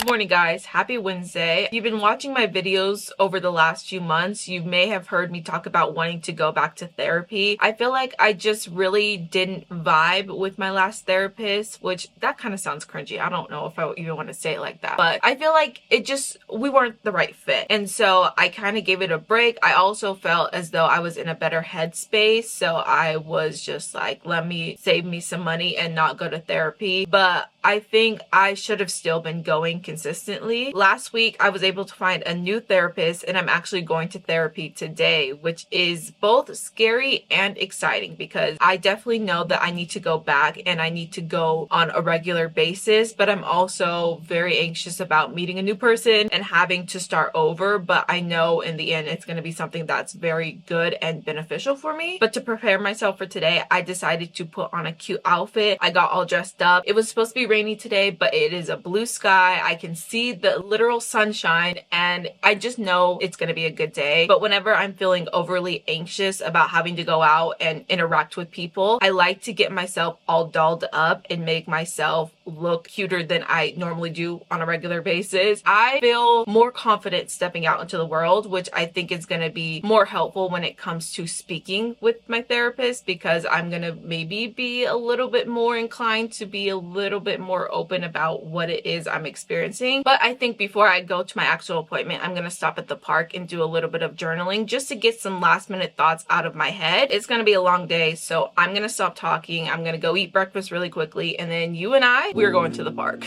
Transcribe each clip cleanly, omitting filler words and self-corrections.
Good morning, guys. Happy Wednesday. If you've been watching my videos over the last few months, you may have heard me talk about wanting to go back to therapy. I feel like I just really didn't vibe with my last therapist, which that kind of sounds cringy. I don't know if I even want to say it like that, but I feel like we weren't the right fit. And so I kind of gave it a break. I also felt as though I was in a better headspace. So I was just like, let me save me some money and not go to therapy. But I think I should have still been going consistently. Last week, I was able to find a new therapist and I'm actually going to therapy today, which is both scary and exciting because I definitely know that I need to go back and I need to go on a regular basis, but I'm also very anxious about meeting a new person and having to start over. But I know in the end, it's going to be something that's very good and beneficial for me. But to prepare myself for today, I decided to put on a cute outfit. I got all dressed up. It was supposed to be rainy today, but it is a blue sky. I can see the literal sunshine and I just know it's going to be a good day. But whenever I'm feeling overly anxious about having to go out and interact with people, I like to get myself all dolled up and make myself look cuter than I normally do on a regular basis. I feel more confident stepping out into the world, which I think is going to be more helpful when it comes to speaking with my therapist, because I'm going to maybe be a little bit more inclined to be a little bit more open about what it is I'm experiencing. But I think before I go to my actual appointment, I'm going to stop at the park and do a little bit of journaling just to get some last minute thoughts out of my head. It's going to be a long day, so I'm going to stop talking. I'm going to go eat breakfast really quickly, and then you and we're going to the park.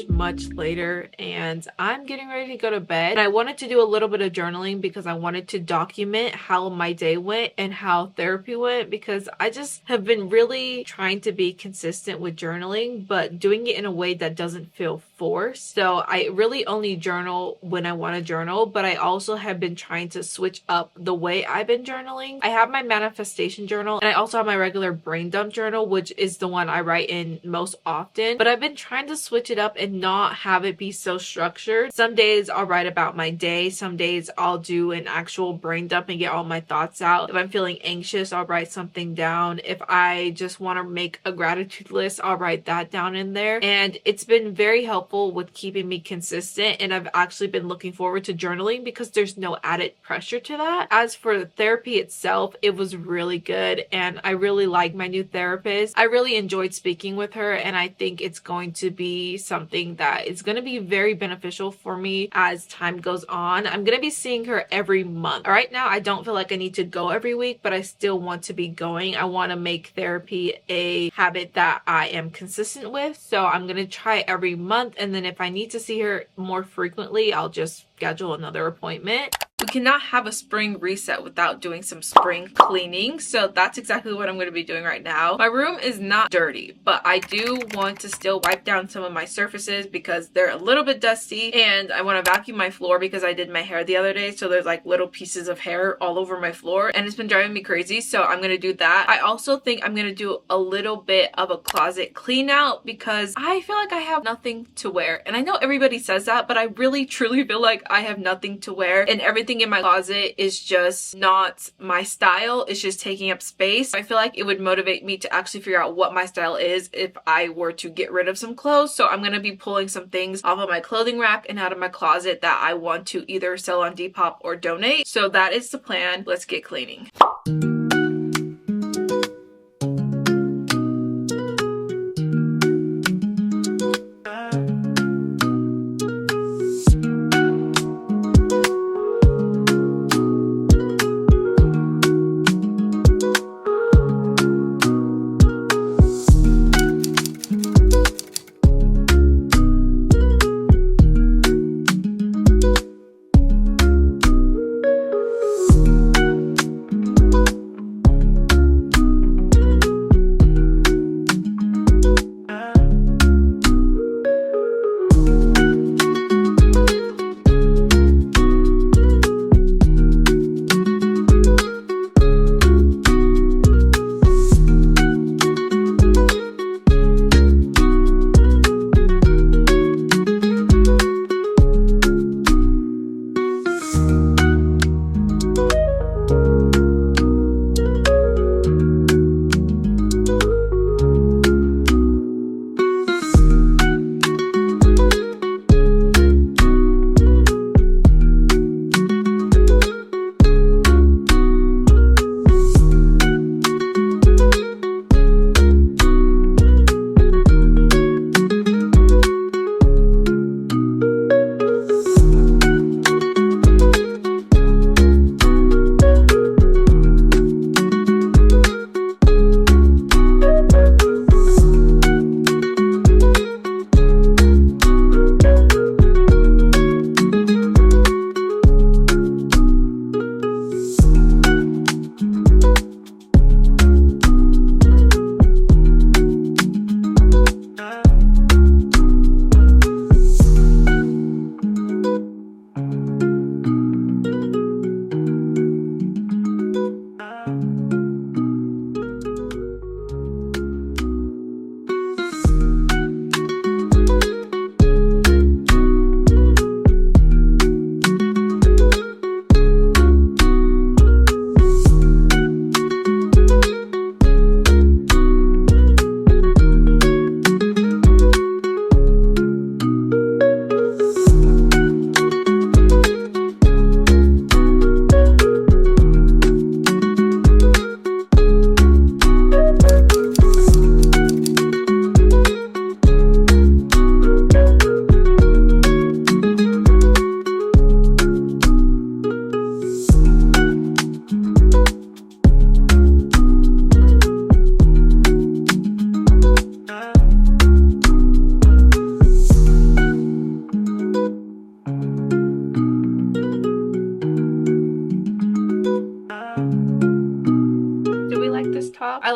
much later, and I'm getting ready to go to bed. And I wanted to do a little bit of journaling because I wanted to document how my day went and how therapy went, because I just have been really trying to be consistent with journaling, but doing it in a way that doesn't feel forced. So I really only journal when I want to journal, but I also have been trying to switch up the way I've been journaling. I have my manifestation journal, and I also have my regular brain dump journal, which is the one I write in most often, but I've been trying to switch it up and not have it be so structured. Some days I'll write about my day, some days I'll do an actual brain dump and get all my thoughts out. If I'm feeling anxious, I'll write something down. If I just want to make a gratitude list, I'll write that down in there. And it's been very helpful with keeping me consistent, and I've actually been looking forward to journaling because there's no added pressure to that. As for the therapy itself, it was really good, and I really like my new therapist. I really enjoyed speaking with her, and I think it's going to be something that is going to be very beneficial for me as time goes on. I'm going to be seeing her every month. Right now, I don't feel like I need to go every week, but I still want to be going. I want to make therapy a habit that I am consistent with. So I'm going to try every month, and then if I need to see her more frequently, I'll just schedule another appointment. We cannot have a spring reset without doing some spring cleaning, so that's exactly what I'm going to be doing right now. My room is not dirty, but I do want to still wipe down some of my surfaces because they're a little bit dusty, and I want to vacuum my floor because I did my hair the other day, so there's like little pieces of hair all over my floor, and it's been driving me crazy, so I'm going to do that. I also think I'm going to do a little bit of a closet clean out because I feel like I have nothing to wear, and I know everybody says that, but I really truly feel like I have nothing to wear, and everything in my closet is just not my style. It's just taking up space. I feel like it would motivate me to actually figure out what my style is if I were to get rid of some clothes. So I'm going to be pulling some things off of my clothing rack and out of my closet that I want to either sell on Depop or donate. So that is the plan. Let's get cleaning.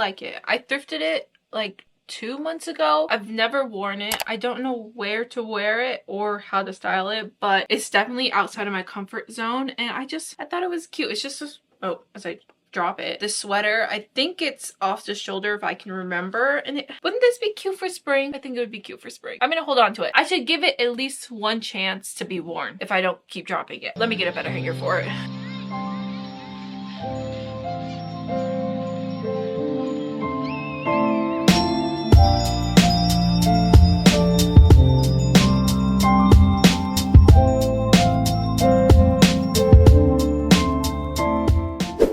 like it. I thrifted it like 2 months ago. I've never worn it. I don't know where to wear it or how to style it, but it's definitely outside of my comfort zone, and I thought it was cute. It's just this, oh, as I drop it, this sweater, I think it's off the shoulder if I can remember, and wouldn't this be cute for spring? I think it would be cute for spring. I'm gonna hold on to it. I should give it at least one chance to be worn if I don't keep dropping it. Let me get a better hanger for it.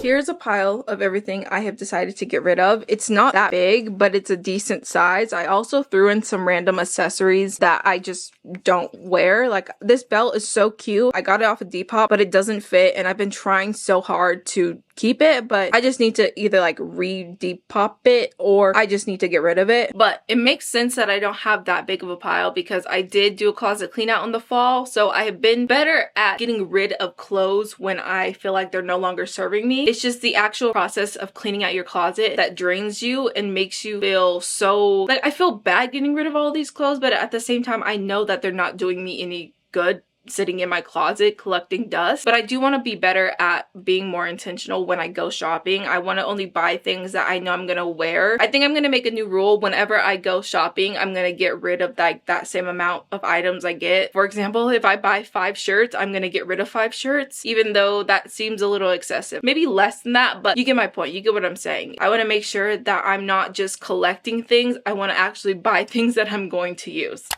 Here's a pile of everything I have decided to get rid of. It's not that big, but it's a decent size. I also threw in some random accessories that I just don't wear. Like, this belt is so cute. I got it off of Depop, but it doesn't fit, and I've been trying so hard to keep it, but I just need to either like re-Depop it or I just need to get rid of it. But it makes sense that I don't have that big of a pile because I did do a closet clean out in the fall, so I have been better at getting rid of clothes when I feel like they're no longer serving me. It's just the actual process of cleaning out your closet that drains you and makes you feel so, like, I feel bad getting rid of all these clothes, but at the same time I know that they're not doing me any good sitting in my closet collecting dust. But I do want to be better at being more intentional when I go shopping. I want to only buy things that I know I'm gonna wear. I think I'm gonna make a new rule. Whenever I go shopping, I'm gonna get rid of like that same amount of items I get. For example, if I buy 5 shirts, I'm gonna get rid of 5 shirts, even though that seems a little excessive. Maybe less than that, but you get my point. You get what I'm saying. I want to make sure that I'm not just collecting things. I want to actually buy things that I'm going to use.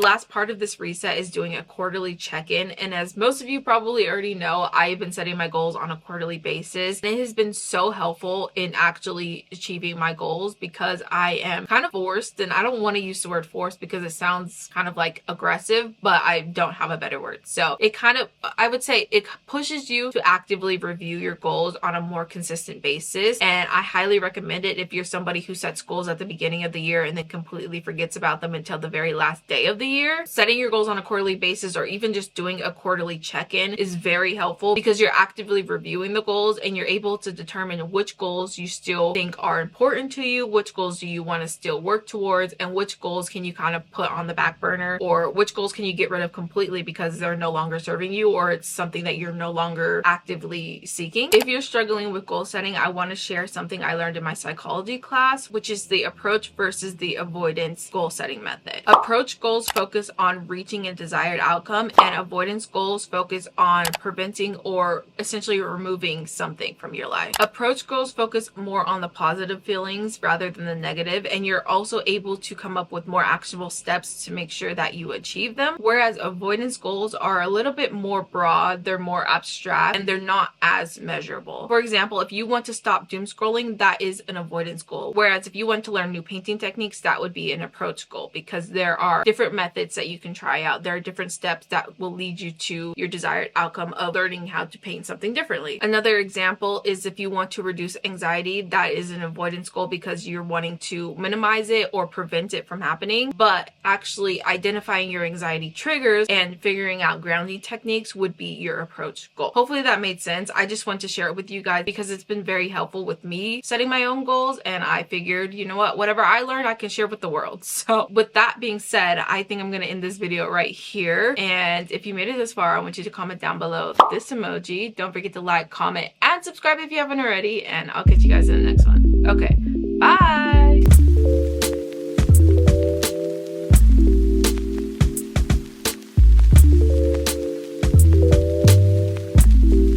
Last part of this reset is doing a quarterly check-in, and as most of you probably already know, I've been setting my goals on a quarterly basis, and it has been so helpful in actually achieving my goals because I am kind of forced, and I don't want to use the word forced because it sounds kind of like aggressive, but I don't have a better word. So it kind of, I would say it pushes you to actively review your goals on a more consistent basis, and I highly recommend it if you're somebody who sets goals at the beginning of the year and then completely forgets about them until the very last day of the year. Setting your goals on a quarterly basis or even just doing a quarterly check-in is very helpful because you're actively reviewing the goals and you're able to determine which goals you still think are important to you, which goals do you want to still work towards, and which goals can you kind of put on the back burner, or which goals can you get rid of completely because they're no longer serving you or it's something that you're no longer actively seeking. If you're struggling with goal setting, I want to share something I learned in my psychology class, which is the approach versus the avoidance goal setting method. Approach goals focus on reaching a desired outcome, and avoidance goals focus on preventing or essentially removing something from your life. Approach goals focus more on the positive feelings rather than the negative, and you're also able to come up with more actionable steps to make sure that you achieve them, whereas avoidance goals are a little bit more broad, they're more abstract, and they're not as measurable. For example, if you want to stop doom scrolling, that is an avoidance goal, whereas if you want to learn new painting techniques, that would be an approach goal because there are different methods that you can try out. There are different steps that will lead you to your desired outcome of learning how to paint something differently. Another example is if you want to reduce anxiety, that is an avoidance goal because you're wanting to minimize it or prevent it from happening, but actually identifying your anxiety triggers and figuring out grounding techniques would be your approach goal. Hopefully that made sense. I just want to share it with you guys because it's been very helpful with me setting my own goals, and I figured, you know what, whatever I learned, I can share with the world. So with that being said, I think I'm gonna end this video right here, and if you made it this far, I want you to comment down below this emoji. Don't forget to like, comment, and subscribe if you haven't already, and I'll catch you guys in the next one. Okay.